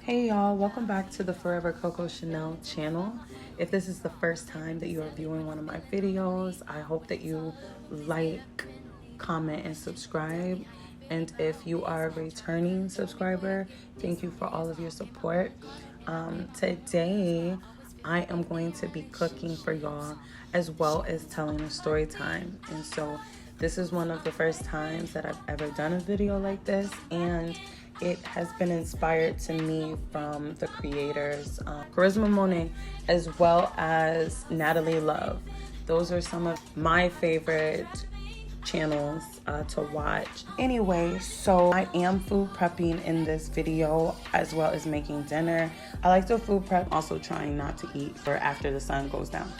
Hey y'all, welcome back to the Forever Coco Chanel channel. If this is the first time that you are viewing one of my videos, I hope that you like, comment, and subscribe. And if you are a returning subscriber, thank you for all of your support. Today, I am going to be cooking for y'all as well as telling a story time. And so this is one of the first times that I've ever done a video like this, and it has been inspired to me from the creators Charisma Monet as well as Natalie Love. Those are some of my favorite channels to watch. Anyway, so I am food prepping in this video as well as making dinner. I like to food prep, also trying not to eat for after the sun goes down.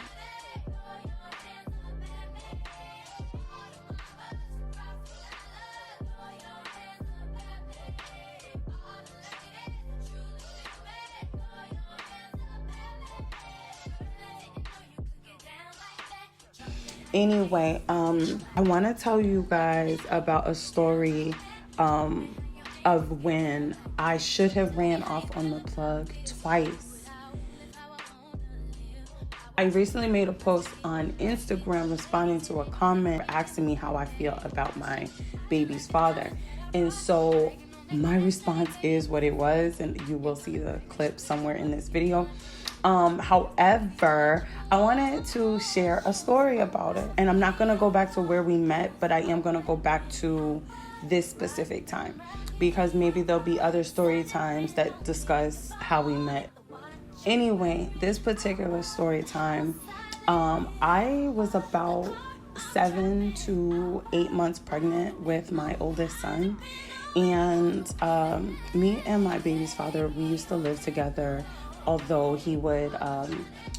Anyway, I want to tell you guys about a story of when I should have ran off on the plug twice. I recently made a post on Instagram responding to a comment asking me how I feel about my baby's father. And so my response is what it was, and you will see the clip somewhere in this video. However, I wanted to share a story about it, and I'm not going to go back to where we met, but I am going to go back to this specific time because maybe there'll be other story times that discuss how we met. Anyway, this particular story time, I was about 7 to 8 months pregnant with my oldest son, and me and my baby's father, we used to live together. Although he would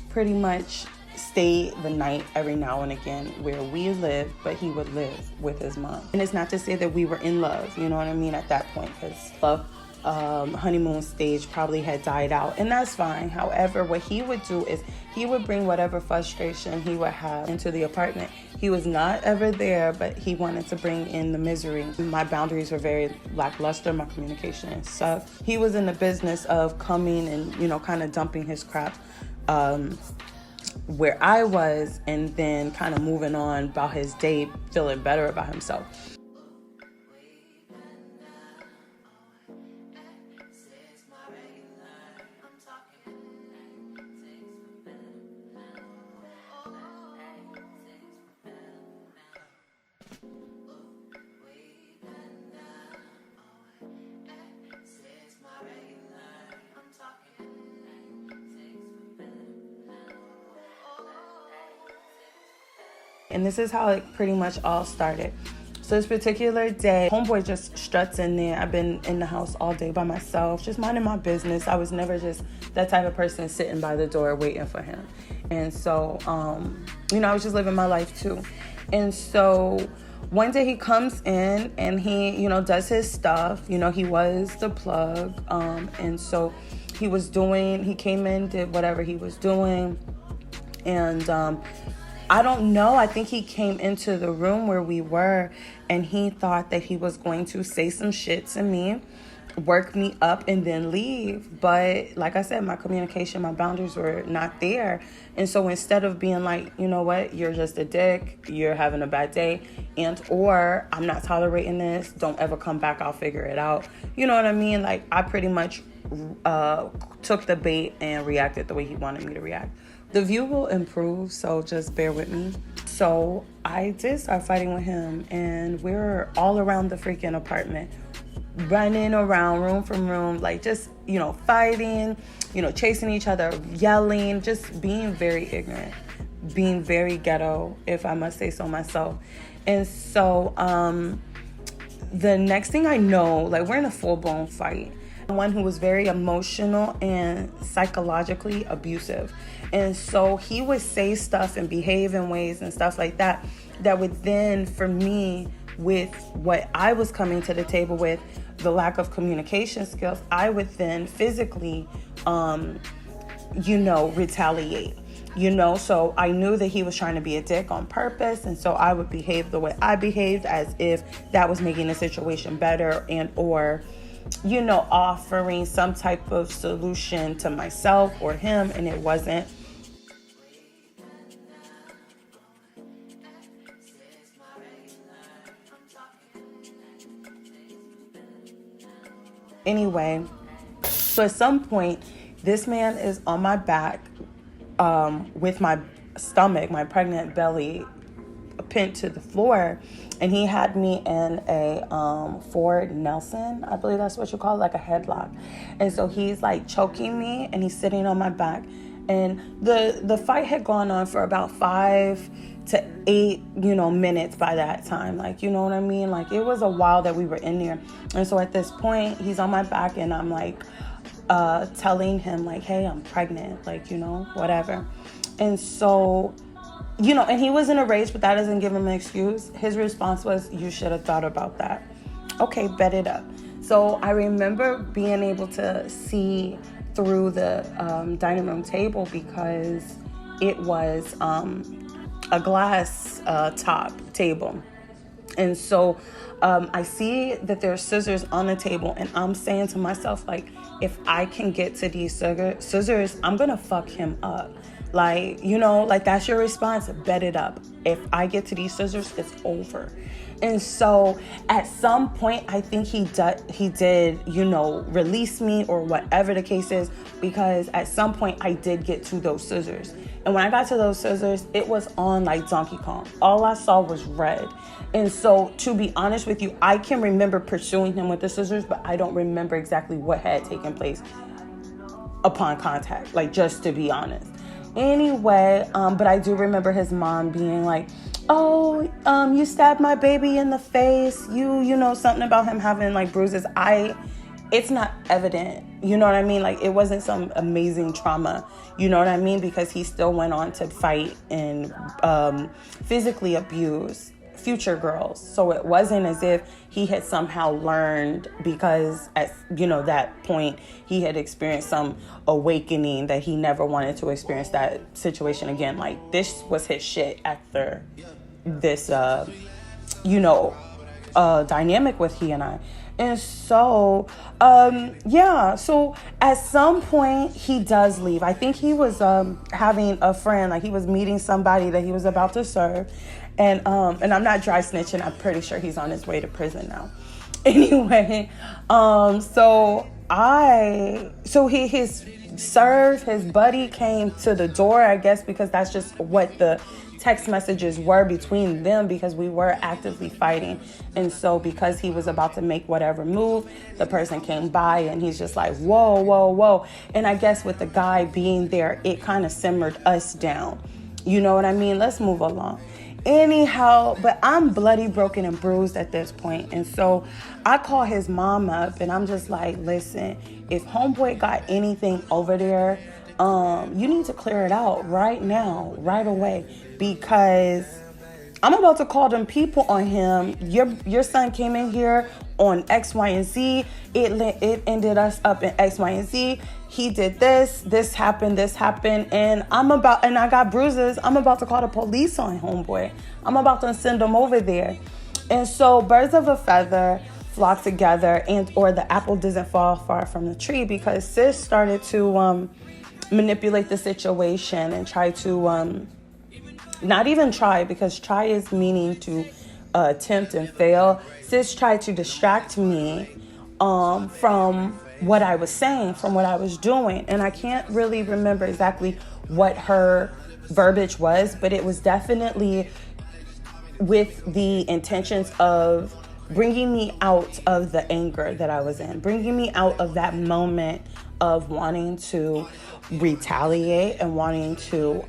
pretty much stay the night every now and again where we lived, but he would live with his mom. And it's not to say that we were in love, you know what I mean, at that point, because love honeymoon stage probably had died out, and that's fine. However, what he would do is he would bring whatever frustration he would have into the apartment. He was not ever there, but he wanted to bring in the misery. My boundaries were very lackluster. My communication sucked. He was in the business of coming and, you know, kind of dumping his crap where I was, and then kind of moving on about his day, feeling better about himself. And this is how it pretty much all started. So this particular day, homeboy just struts in there. I've been in the house all day by myself, just minding my business. I was never just that type of person sitting by the door waiting for him. And so, you know, I was just living my life too. And so one day he comes in and he, you know, does his stuff. You know, he was the plug. And so he came in, did whatever he was doing. And I don't know, I think he came into the room where we were and he thought that he was going to say some shit to me, work me up, and then leave. But like I said, my communication, my boundaries were not there. And so instead of being like, you know what, you're just a dick, you're having a bad day, and or I'm not tolerating this, don't ever come back, I'll figure it out. You know what I mean? Like, I pretty much took the bait and reacted the way he wanted me to react. The view will improve, so just bear with me. So I did start fighting with him, and we were all around the freaking apartment, running around room from room, like just, you know, fighting, you know, chasing each other, yelling, just being very ignorant, being very ghetto, if I must say so myself. And so the next thing I know, like, we're in a full-blown fight. One who was very emotional and psychologically abusive. And so he would say stuff and behave in ways and stuff like that that would then, for me, with what I was coming to the table with, the lack of communication skills, I would then physically, retaliate. So I knew that he was trying to be a dick on purpose, and so I would behave the way I behaved as if that was making the situation better and or offering some type of solution to myself or him, and it wasn't. Anyway, so at some point, this man is on my back with my stomach, my pregnant belly, pinned to the floor, and he had me in a Ford Nelson, I believe that's what you call it, like a headlock. And so he's like choking me, and he's sitting on my back. And the fight had gone on for about 5 to 8, minutes by that time. Like, you know what I mean? Like, it was a while that we were in there. And so at this point, he's on my back, and I'm like telling him like, hey, I'm pregnant, like, whatever. And so, and he was in a rage, but that doesn't give him an excuse. His response was, you should have thought about that. Okay, bet it up. So I remember being able to see through the dining room table because it was a glass top table. And so I see that there's scissors on the table, and I'm saying to myself, like, if I can get to these scissors, I'm going to fuck him up. Like, like that's your response. Bet it up. If I get to these scissors, it's over. And so at some point, I think he did, release me or whatever the case is, because at some point I did get to those scissors. And when I got to those scissors, it was on like Donkey Kong. All I saw was red. And so to be honest with you, I can remember pursuing him with the scissors, but I don't remember exactly what had taken place upon contact, like, just to be honest. Anyway, but I do remember his mom being like, oh, you stabbed my baby in the face. Something about him having like bruises. It's not evident. You know what I mean? Like, it wasn't some amazing trauma. You know what I mean? Because he still went on to fight and physically abuse future girls. So it wasn't as if he had somehow learned, because at that point he had experienced some awakening that he never wanted to experience that situation again. Like, this was his shit after this dynamic with he and I. And so so at some point he does leave. I think he was having a friend, like he was meeting somebody that he was about to serve. And I'm not dry snitching. I'm pretty sure he's on his way to prison now. Anyway, his buddy came to the door, I guess, because that's just what the text messages were between them, because we were actively fighting. And so because he was about to make whatever move, the person came by and he's just like, whoa, whoa, whoa. And I guess with the guy being there, it kind of simmered us down. You know what I mean? Let's move along. Anyhow, but I'm bloody, broken, and bruised at this point. And so I call his mom up, and I'm just like, listen, if homeboy got anything over there, you need to clear it out right now, right away, because I'm about to call them people on him. Your son came in here on X, Y, and Z. It ended us up in X, Y, and Z. He did this happened, and I got bruises. I'm about to call the police on homeboy. I'm about to send them over there. And so birds of a feather flock together, or the apple doesn't fall far from the tree, because sis started to manipulate the situation and try to not even try, because try is meaning to attempt and fail. Sis tried to distract me from what I was saying, from what I was doing. And I can't really remember exactly what her verbiage was, but it was definitely with the intentions of bringing me out of the anger that I was in, bringing me out of that moment of wanting to retaliate and wanting to,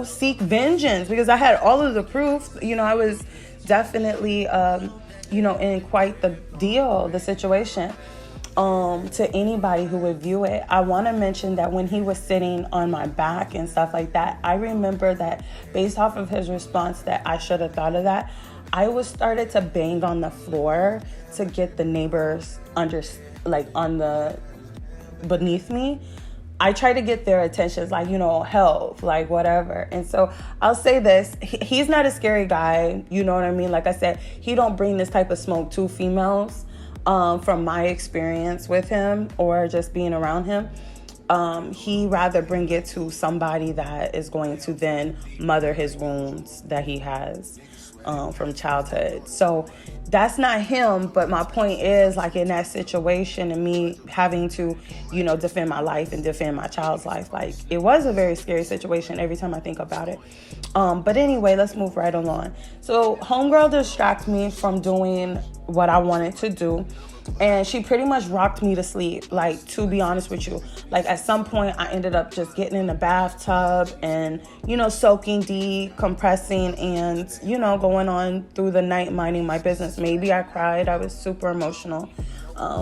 seek vengeance, because I had all of the proof. I was definitely, in quite the deal, the situation. To anybody who would view it, I want to mention that when he was sitting on my back and stuff like that, I remember that based off of his response that I should have thought of that, I was started to bang on the floor to get the neighbors beneath me I try to get their attention, like, help, like whatever. And so I'll say this, he's not a scary guy. You know what I mean? Like I said, he don't bring this type of smoke to females, from my experience with him or just being around him. He rather bring it to somebody that is going to then mother his wounds that he has from childhood. So that's not him. But my point is, like, in that situation and me having to, defend my life and defend my child's life, like, it was a very scary situation every time I think about it. But anyway, let's move right along. So homegirl distracted me from doing what I wanted to do. And she pretty much rocked me to sleep, like, to be honest with you. Like, at some point, I ended up just getting in the bathtub and, soaking deep, compressing, and, going on through the night, minding my business. Maybe I cried. I was super emotional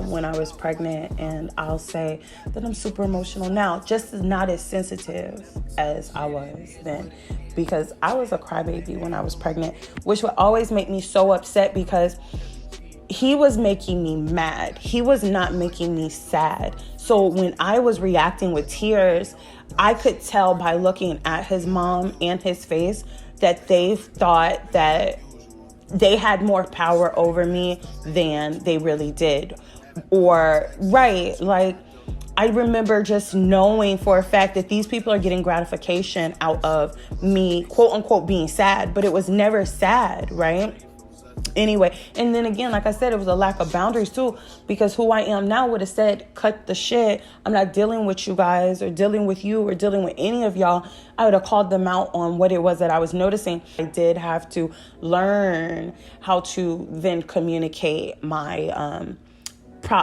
when I was pregnant. And I'll say that I'm super emotional now, just not as sensitive as I was then. Because I was a crybaby when I was pregnant, which would always make me so upset because he was making me mad. He was not making me sad. So when I was reacting with tears, I could tell by looking at his mom and his face that they thought that they had more power over me than they really did. Or, right, like, I remember just knowing for a fact that these people are getting gratification out of me, quote unquote, being sad, but it was never sad, right? Anyway, and then again, like I said, it was a lack of boundaries too, because who I am now would have said, cut the shit. I'm not dealing with you guys or dealing with you or dealing with any of y'all. I would have called them out on what it was that I was noticing. I did have to learn how to then communicate my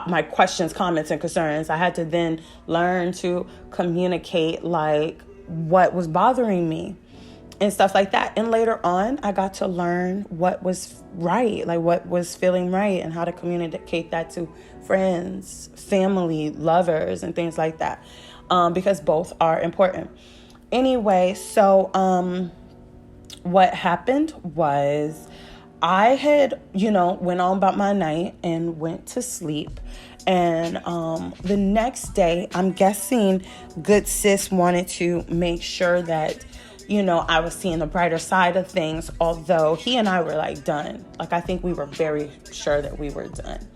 my questions, comments, and concerns. I had to then learn to communicate, like, what was bothering me and stuff like that. And later on, I got to learn what was right, like what was feeling right, and how to communicate that to friends, family, lovers, and things like that, because both are important. Anyway, so what happened was I had, went on about my night and went to sleep. And the next day, I'm guessing good sis wanted to make sure that I was seeing the brighter side of things, although he and I were like done. Like, I think we were very sure that we were done.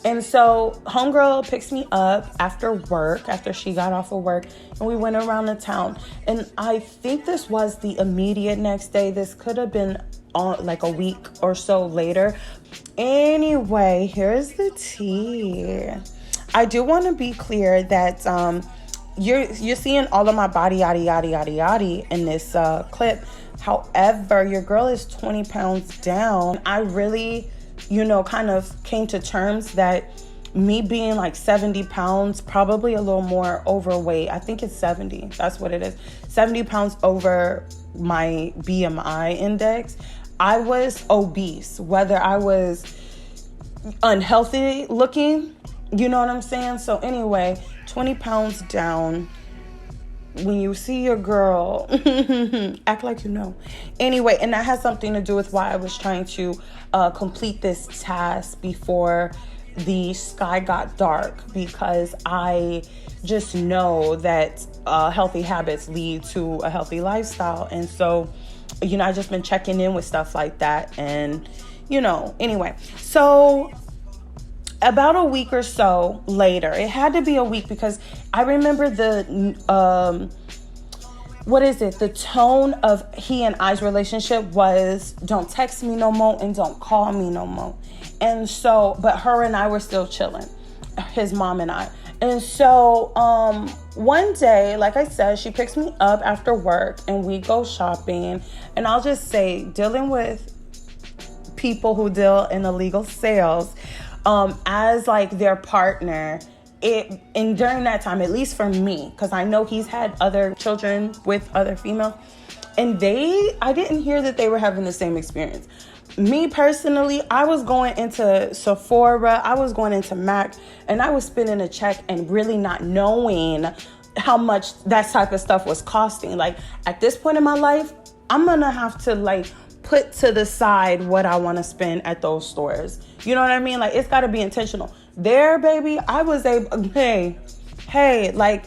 And so homegirl picks me up after work, after she got off of work, and we went around the town. And I think this was the immediate next day. This could have been on like a week or so later. Anyway, here's the tea. I do want to be clear that you're seeing all of my body yada yada yada yada in this clip. However, your girl is 20 pounds down. I really, kind of came to terms that me being like 70 pounds, probably a little more overweight. I think it's 70. That's what it is. 70 pounds over my BMI index. I was obese, whether I was unhealthy looking, you know what I'm saying? So anyway, 20 pounds down. When you see your girl, act like you know. Anyway, and that has something to do with why I was trying to complete this task before the sky got dark, because I just know that healthy habits lead to a healthy lifestyle. And so, I just been checking in with stuff like that. And, anyway, so about a week or so later, it had to be a week, because I remember the tone of he and I's relationship was, don't text me no more and don't call me no more. And so, but her and I were still chilling, his mom and I. And so one day, like I said, she picks me up after work and we go shopping. And I'll just say, dealing with people who deal in illegal sales, as like their partner, and during that time, at least for me, because I know he's had other children with other females, and I didn't hear that they were having the same experience. Me personally, I was going into Sephora, I was going into Mac, and I was spending a check and really not knowing how much that type of stuff was costing. Like, at this point in my life, I'm gonna have to like put to the side what I want to spend at those stores. You know what I mean? Like, it's got to be intentional. There, baby, I was able, hey, like,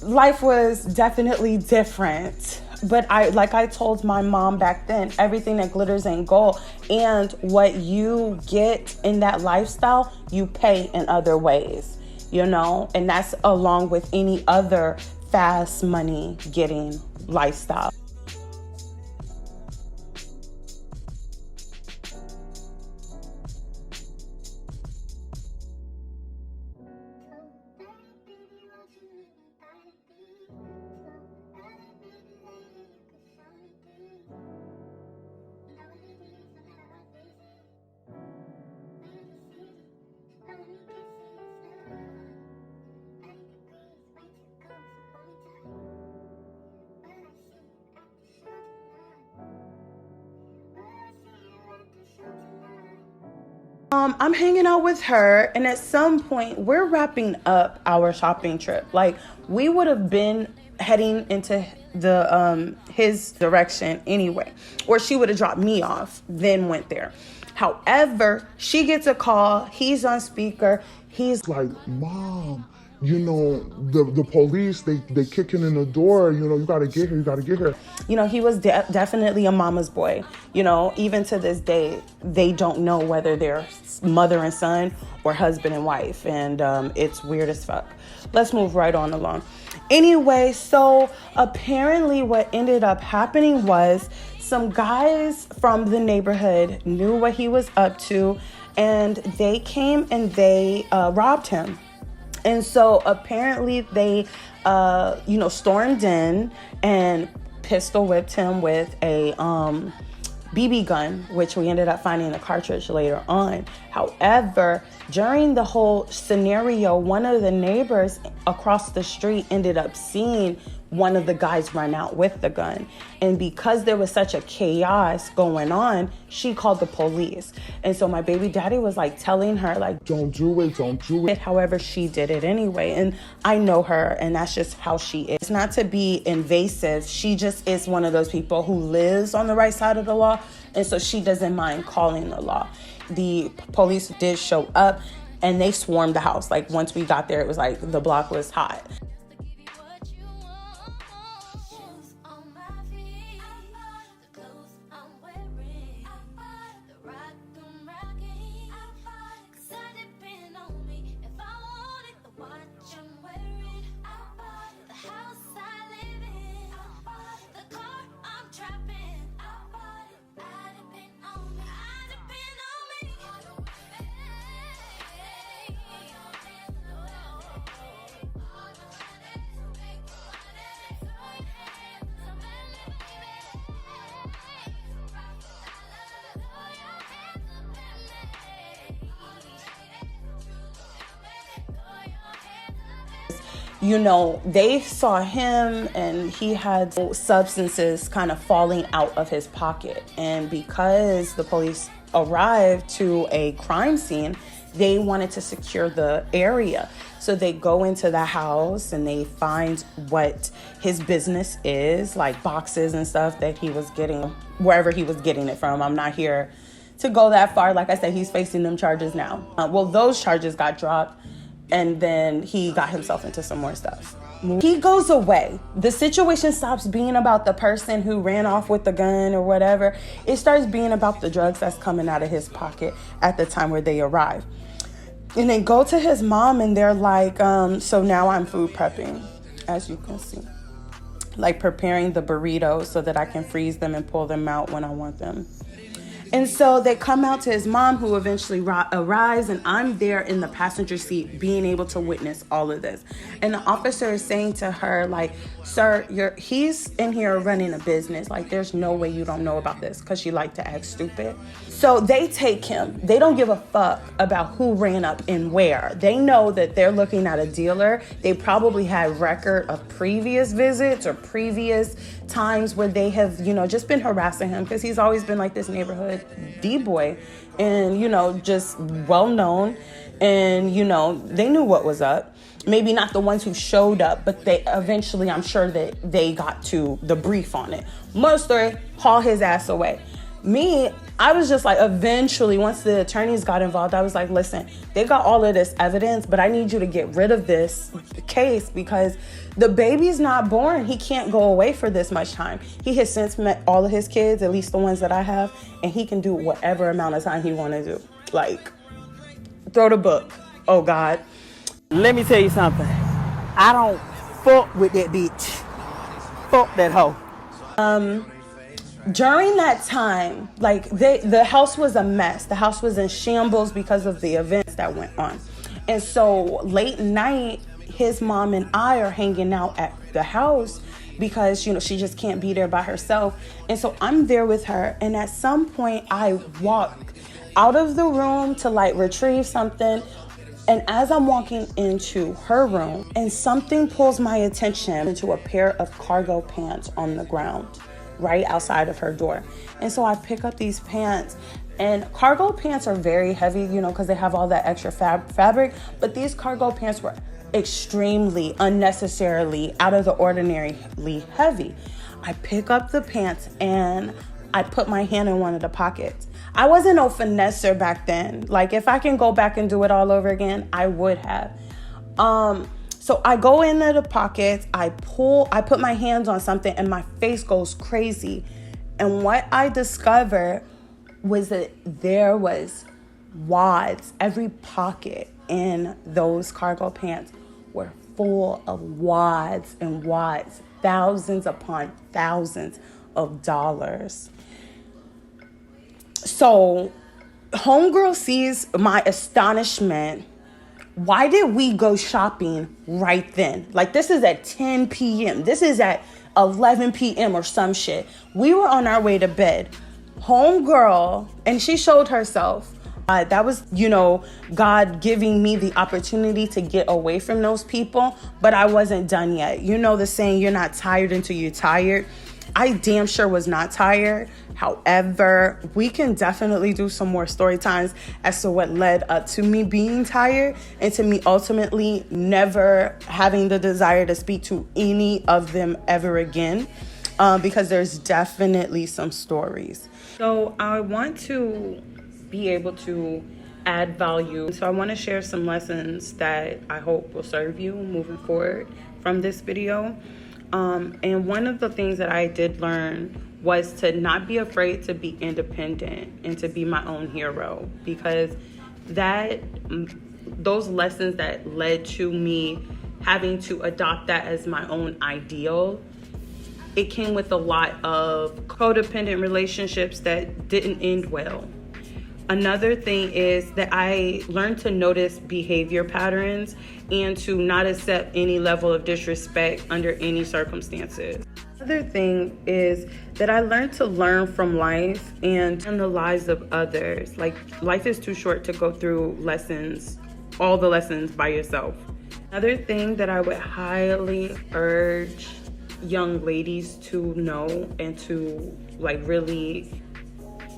life was definitely different. But like I told my mom back then, everything that glitters ain't gold. And what you get in that lifestyle, you pay in other ways, you know? And that's along with any other fast money getting lifestyle. I'm hanging out with her, and at some point we're wrapping up our shopping trip. Like, we would have been heading into the his direction anyway, or she would have dropped me off, then went there. However, she gets a call. He's on speaker. He's like, Mom, you know, the police, they kicking in the door, you know, you gotta get here. You know, he was definitely a mama's boy. You know, even to this day, they don't know whether they're mother and son or husband and wife. And it's weird as fuck. Let's move right on along. Anyway, so apparently what ended up happening was some guys from the neighborhood knew what he was up to, and they came and they robbed him. And so apparently they, stormed in and pistol whipped him with a BB gun, which we ended up finding a cartridge later on. However, during the whole scenario, one of the neighbors across the street ended up seeing one of the guys run out with the gun. And because there was such a chaos going on, she called the police. And so my baby daddy was like telling her, like, don't do it. However, she did it anyway. And I know her, and that's just how she is. It's not to be invasive. She just is one of those people who lives on the right side of the law. And so she doesn't mind calling the law. The police did show up and they swarmed the house. Like, once we got there, it was like the block was hot. You know, they saw him and he had substances kind of falling out of his pocket. And because the police arrived to a crime scene, they wanted to secure the area. So they go into the house and they find what his business is, like boxes and stuff that he was getting, wherever he was getting it from. I'm not here to go that far. Like I said, he's facing them charges now. Well, those charges got dropped. And then he got himself into some more stuff. He goes away. The situation stops being about the person who ran off with the gun or whatever. It starts being about the drugs that's coming out of his pocket at the time where they arrive. And they go to his mom and they're like, so now I'm food prepping, as you can see. Like preparing the burritos so that I can freeze them and pull them out when I want them. And so they come out to his mom, who eventually arrives, and I'm there in the passenger seat being able to witness all of this. And the officer is saying to her, like, sir, he's in here running a business. Like, there's no way you don't know about this, because she liked to act stupid. So they take him. They don't give a fuck about who ran up and where. They know that they're looking at a dealer. They probably had record of previous visits or previous times where they have, just been harassing him, because he's always been like this neighborhood D-boy and, just well-known. And, they knew what was up. Maybe not the ones who showed up, but they eventually, I'm sure that they got to the brief on it. Moral story, haul his ass away. me, I was just like, eventually, once the attorneys got involved, I was like, listen, they got all of this evidence, but I need you to get rid of this case because the baby's not born. He can't go away for this much time. He has since met all of his kids, at least the ones that I have, and he can do whatever amount of time he want to do. Like, throw the book. Oh, God. Let me tell you something. I don't fuck with that bitch. Fuck that hoe. During that time, like the house was a mess. The house was in shambles because of the events that went on. And so late night, his mom and I are hanging out at the house because, you know, she just can't be there by herself. And so I'm there with her. And at some point I walk out of the room to like retrieve something. And as I'm walking into her room, and something pulls my attention into a pair of cargo pants on the ground right outside of her door. And so I pick up these pants, and cargo pants are very heavy, you know, because they have all that extra fabric. But these cargo pants were extremely unnecessarily out of the ordinarily heavy. I pick up the pants and I put my hand in one of the pockets. I wasn't no finesser back then. Like, if I can go back and do it all over again, I would have. So I go into the pockets, I put my hands on something, and my face goes crazy. And what I discovered was that there was wads. Every pocket in those cargo pants were full of wads and wads, thousands upon thousands of dollars. So homegirl sees my astonishment. Why did we go shopping right then? Like, this is at 10 p.m. This is at 11 p.m. or some shit. We were on our way to bed. Homegirl, and she showed herself. That was, you know, God giving me the opportunity to get away from those people, but I wasn't done yet. You know the saying, you're not tired until you're tired. I damn sure was not tired. However, we can definitely do some more story times as to what led up to me being tired and to me ultimately never having the desire to speak to any of them ever again, because there's definitely some stories. So I want to be able to add value. So I want to share some lessons that I hope will serve you moving forward from this video. And one of the things that I did learn was to not be afraid to be independent and to be my own hero, because those lessons that led to me having to adopt that as my own ideal, it came with a lot of codependent relationships that didn't end well. Another thing is that I learned to notice behavior patterns and to not accept any level of disrespect under any circumstances. Another thing is that I learned to learn from life and from the lives of others. Like, life is too short to go through all the lessons by yourself. Another thing that I would highly urge young ladies to know and to like really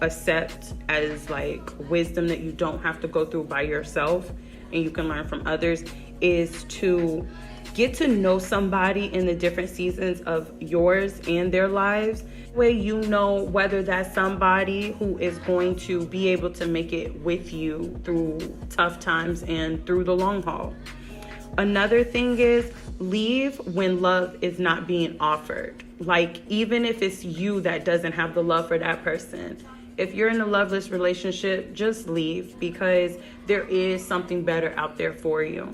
accept as like wisdom that you don't have to go through by yourself and you can learn from others is to get to know somebody in the different seasons of yours and their lives, where you know whether that's somebody who is going to be able to make it with you through tough times and through the long haul. Another thing is leave when love is not being offered. Like, even if it's you that doesn't have the love for that person, if you're in a loveless relationship, just leave, because there is something better out there for you.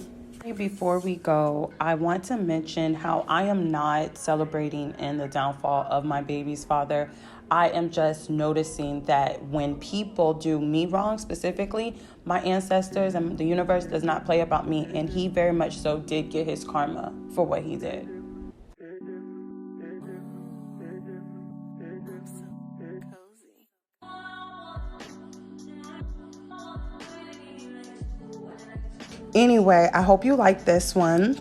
Before we go, I want to mention how I am not celebrating in the downfall of my baby's father. I am just noticing that when people do me wrong, specifically my ancestors and the universe does not play about me, and he very much so did get his karma for what he did. Anyway, I hope you like this one.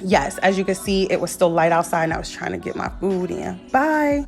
Yes, as you can see, it was still light outside and I was trying to get my food in. Bye.